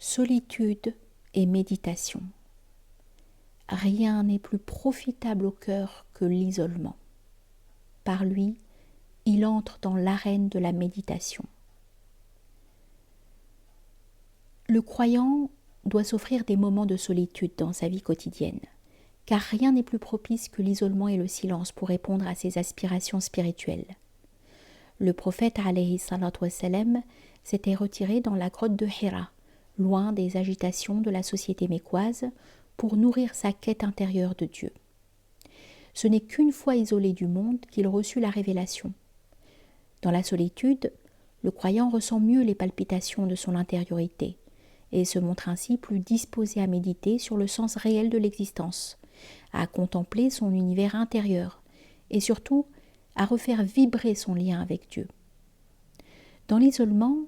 Solitude et méditation. Rien n'est plus profitable au cœur que l'isolement. Par lui, il entre dans l'arène de la méditation. Le croyant doit s'offrir des moments de solitude dans sa vie quotidienne, car rien n'est plus propice que l'isolement et le silence pour répondre à ses aspirations spirituelles. Le prophète alayhi salatu wassalam s'était retiré dans la grotte de Hira, loin des agitations de la société mécoise, pour nourrir sa quête intérieure de Dieu. Ce n'est qu'une fois isolé du monde qu'il reçut la révélation. Dans la solitude, le croyant ressent mieux les palpitations de son intériorité et se montre ainsi plus disposé à méditer sur le sens réel de l'existence, à contempler son univers intérieur et surtout à refaire vibrer son lien avec Dieu. Dans l'isolement,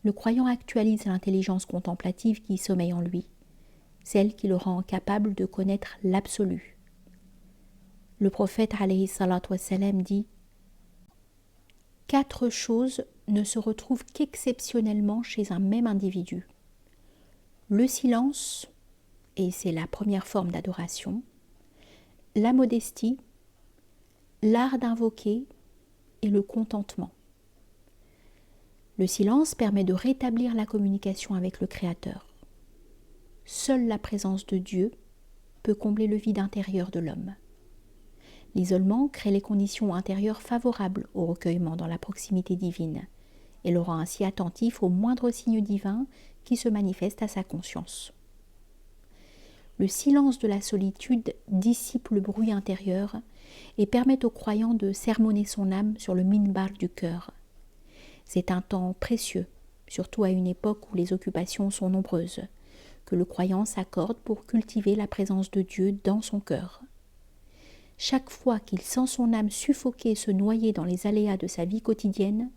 le croyant actualise l'intelligence contemplative qui sommeille en lui, celle qui le rend capable de connaître l'absolu. Le prophète alayhi salatu wassalam dit « 4 choses ne se retrouvent qu'exceptionnellement chez un même individu. Le silence, et c'est la première forme d'adoration, la modestie, l'art d'invoquer et le contentement. Le silence permet de rétablir la communication avec le Créateur. Seule la présence de Dieu peut combler le vide intérieur de l'homme. L'isolement crée les conditions intérieures favorables au recueillement dans la proximité divine et le rend ainsi attentif aux moindres signes divins qui se manifestent à sa conscience. Le silence de la solitude dissipe le bruit intérieur et permet au croyant de sermonner son âme sur le minbar du cœur. C'est un temps précieux, surtout à une époque où les occupations sont nombreuses, que le croyant s'accorde pour cultiver la présence de Dieu dans son cœur. Chaque fois qu'il sent son âme suffoquer et se noyer dans les aléas de sa vie quotidienne,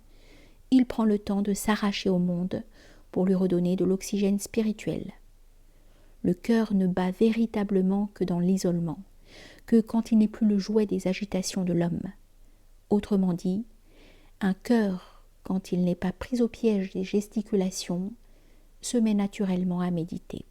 il prend le temps de s'arracher au monde pour lui redonner de l'oxygène spirituel. Le cœur ne bat véritablement que dans l'isolement, que quand il n'est plus le jouet des agitations de l'homme. Autrement dit, un cœur, quand il n'est pas pris au piège des gesticulations, se met naturellement à méditer.